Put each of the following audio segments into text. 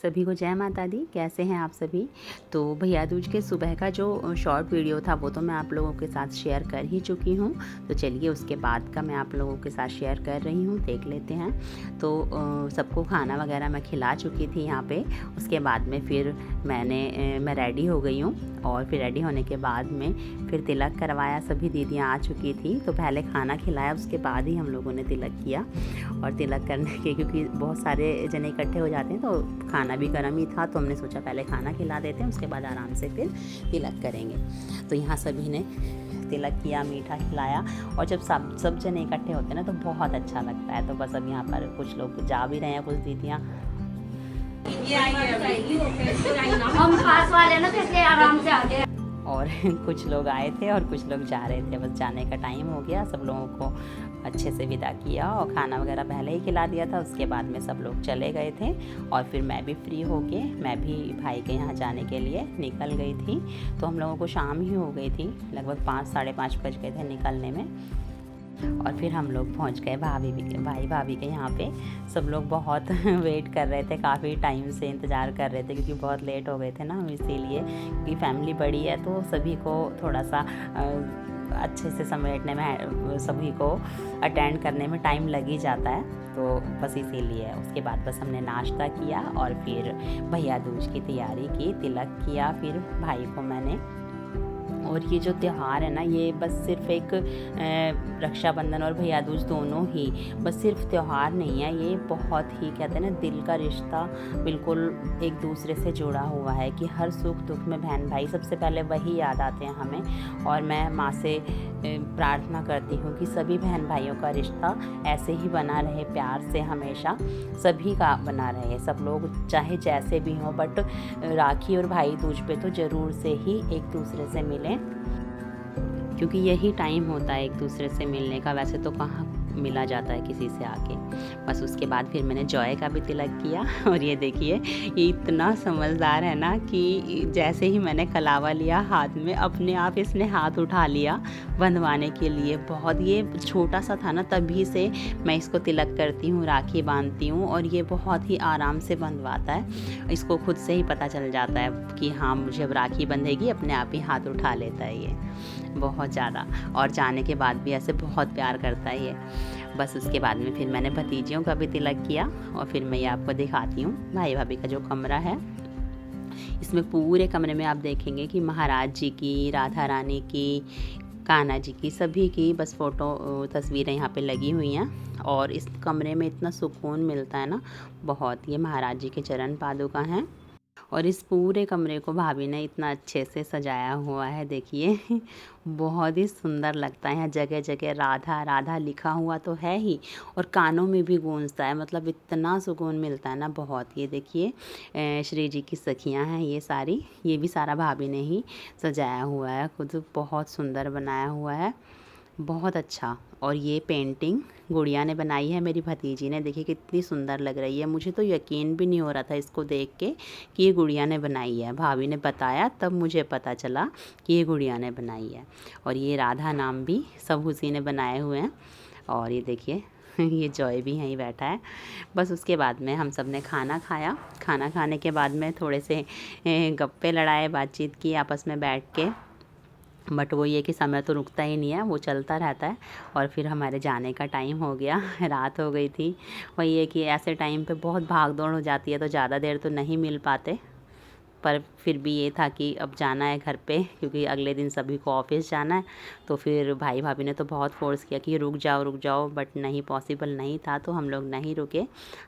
सभी को जय माता दी। कैसे हैं आप सभी। तो भैया दूज के सुबह का जो शॉर्ट वीडियो था वो तो मैं आप लोगों के साथ शेयर कर ही चुकी हूँ। तो चलिए उसके बाद का मैं आप लोगों के साथ शेयर कर रही हूँ, देख लेते हैं। तो सबको खाना वगैरह मैं खिला चुकी थी यहाँ पे। उसके बाद में फिर मैं रेडी हो गई हूँ और फिर रेडी होने के बाद में फिर तिलक करवाया। सभी दीदियाँ आ चुकी थी तो पहले खाना खिलाया, उसके बाद ही हम लोगों ने तिलक किया। और तिलक करने के क्योंकि बहुत सारे जने इकट्ठे हो जाते हैं तो खाना भी गर्म ही था, तो हमने सोचा पहले खाना खिला देते हैं, उसके बाद आराम से फिर तिलक करेंगे। तो यहाँ सभी ने तिलक किया, मीठा खिलाया। और जब सब जने इकट्ठे होते हैं ना तो बहुत अच्छा लगता है। तो बस अब यहाँ पर कुछ लोग जा भी रहे हैं, कुछ दीदियाँ हम पास वाले ना तो इसलिए आराम से आते हैं। और कुछ लोग आए थे और कुछ लोग जा रहे थे। बस जाने का टाइम हो गया, सब लोगों को अच्छे से विदा किया और खाना वगैरह पहले ही खिला दिया था। उसके बाद में सब लोग चले गए थे और फिर मैं भी फ्री होके मैं भी भाई के यहाँ जाने के लिए निकल गई थी। तो हम लोगों को शाम ही हो गई थी, लगभग 5 साढ़े 5 बज गए थे निकलने में। और फिर हम लोग पहुंच गए भाई भाभी के यहाँ पे। सब लोग बहुत वेट कर रहे थे, काफ़ी टाइम से इंतज़ार कर रहे थे क्योंकि बहुत लेट हो गए थे ना हम, इसीलिए क्योंकि फैमिली बड़ी है तो सभी को थोड़ा सा अच्छे से समेटने में, सभी को अटेंड करने में टाइम लग ही जाता है। तो बस इसीलिए उसके बाद बस हमने नाश्ता किया और फिर भैया दूज की तैयारी की, तिलक किया फिर भाई को मैंने। और ये जो त्यौहार है ना, ये बस सिर्फ एक रक्षाबंधन और भैया दूज दोनों ही बस सिर्फ त्यौहार नहीं है, ये बहुत ही कहते हैं ना दिल का रिश्ता बिल्कुल एक दूसरे से जुड़ा हुआ है कि हर सुख दुख में बहन भाई सबसे पहले वही याद आते हैं हमें। और मैं माँ से प्रार्थना करती हूँ कि सभी बहन भाइयों का रिश्ता ऐसे ही बना रहे, प्यार से हमेशा सभी का बना रहे। सब लोग चाहे जैसे भी हों, बट राखी और भाई दूज पे तो ज़रूर से ही एक दूसरे से मिलें, क्योंकि यही टाइम होता है एक दूसरे से मिलने का। वैसे तो कहाँ मिला जाता है किसी से आके। बस उसके बाद फिर मैंने जॉय का भी तिलक किया। और ये देखिए, ये इतना समझदार है ना कि जैसे ही मैंने कलावा लिया हाथ में, अपने आप इसने हाथ उठा लिया बंधवाने के लिए। बहुत ये छोटा सा था ना, तभी से मैं इसको तिलक करती हूँ, राखी बांधती हूँ और ये बहुत ही आराम से बंधवाता है। इसको खुद से ही पता चल जाता है कि हाँ मुझे अब राखी बंधेगी, अपने आप ही हाथ उठा लेता है ये बहुत ज़्यादा। और जाने के बाद भी ऐसे बहुत प्यार करता है ये। बस उसके बाद में फिर मैंने भतीजियों का भी तिलक किया और फिर मैं ये आपको दिखाती हूँ भाई भाभी का जो कमरा है। इसमें पूरे कमरे में आप देखेंगे कि महाराज जी की, राधा रानी की, कान्हा जी की, सभी की बस फ़ोटो तस्वीरें यहाँ पे लगी हुई हैं। और इस कमरे में इतना सुकून मिलता है ना बहुत। ये महाराज जी के चरण पादुका हैं। और इस पूरे कमरे को भाभी ने इतना अच्छे से सजाया हुआ है, देखिए बहुत ही सुंदर लगता है। यहाँ जगह जगह राधा राधा लिखा हुआ तो है ही, और कानों में भी गूंजता है, मतलब इतना सुकून मिलता है ना बहुत। ये देखिए श्री जी की सखियाँ हैं ये सारी, ये भी सारा भाभी ने ही सजाया हुआ है, खुद बहुत सुंदर बनाया हुआ है, बहुत अच्छा। और ये पेंटिंग गुड़िया ने बनाई है, मेरी भतीजी ने। देखिए कितनी सुंदर लग रही है। मुझे तो यकीन भी नहीं हो रहा था इसको देख के कि ये गुड़िया ने बनाई है। भाभी ने बताया तब मुझे पता चला कि ये गुड़िया ने बनाई है। और ये राधा नाम भी सब उसी ने बनाए हुए हैं। और ये देखिए ये जॉय भी यहीं बैठा है। बस उसके बाद में हम सब ने खाना खाया। खाना खाने के बाद में थोड़े से गप्पे लड़ाए, बातचीत की आपस में बैठ के। बट वो ये कि समय तो रुकता ही नहीं है, वो चलता रहता है। और फिर हमारे जाने का टाइम हो गया, रात हो गई थी। वही है कि ऐसे टाइम पे बहुत भाग दौड़ हो जाती है तो ज़्यादा देर तो नहीं मिल पाते, पर फिर भी ये था कि अब जाना है घर पे, क्योंकि अगले दिन सभी को ऑफिस जाना है। तो फिर भाई भाभी ने तो बहुत फोर्स किया कि रुक जाओ, बट नहीं, पॉसिबल नहीं था तो हम लोग नहीं रुके,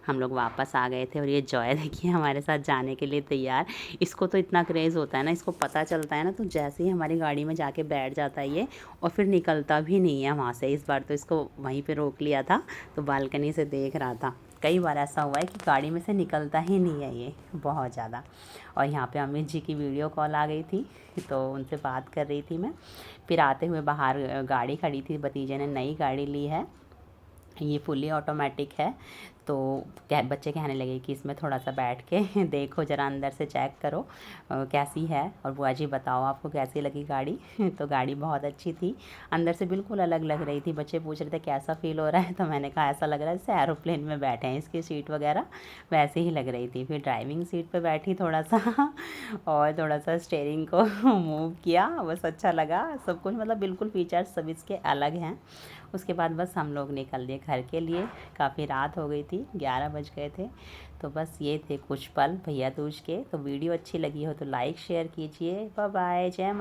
हम लोग वापस आ गए थे। और ये जॉय देखिए हमारे साथ जाने के लिए तैयार। इसको तो इतना क्रेज़ होता है ना, इसको पता चलता है ना तो जैसे ही हमारी गाड़ी में जाके बैठ जाता है ये, और फिर निकलता भी नहीं है वहाँ से। इस बार तो इसको वहीं पर रोक लिया था तो बालकनी से देख रहा था। कई बार ऐसा हुआ है कि गाड़ी में से निकलता ही नहीं है ये, बहुत ज़्यादा। और यहाँ पे अमित जी की वीडियो कॉल आ गई थी तो उनसे बात कर रही थी मैं। फिर आते हुए बाहर गाड़ी खड़ी थी, भतीजे ने नई गाड़ी ली है, ये फुली ऑटोमेटिक है। तो तो बच्चे कहने लगे कि इसमें थोड़ा सा बैठ के देखो ज़रा, अंदर से चेक करो कैसी है, और बुआ जी बताओ आपको कैसी लगी गाड़ी। तो गाड़ी बहुत अच्छी थी, अंदर से बिल्कुल अलग लग रही थी। बच्चे पूछ रहे थे कैसा फ़ील हो रहा है, तो मैंने कहा ऐसा लग रहा है जैसे एरोप्लेन में बैठे हैं, इसकी सीट वगैरह वैसे ही लग रही थी। फिर ड्राइविंग सीट पे बैठी थोड़ा सा और थोड़ा सा स्टेयरिंग को मूव किया, बस अच्छा लगा सब कुछ, मतलब बिल्कुल फीचर्स सब इसके अलग हैं। उसके बाद बस हम लोग निकल दिए घर के लिए, काफ़ी रात हो गई थी, 11 बज गए थे। तो बस ये थे कुछ पल भैया दूज के। तो वीडियो अच्छी लगी हो तो लाइक शेयर कीजिए। बाय बाय, जय माँ।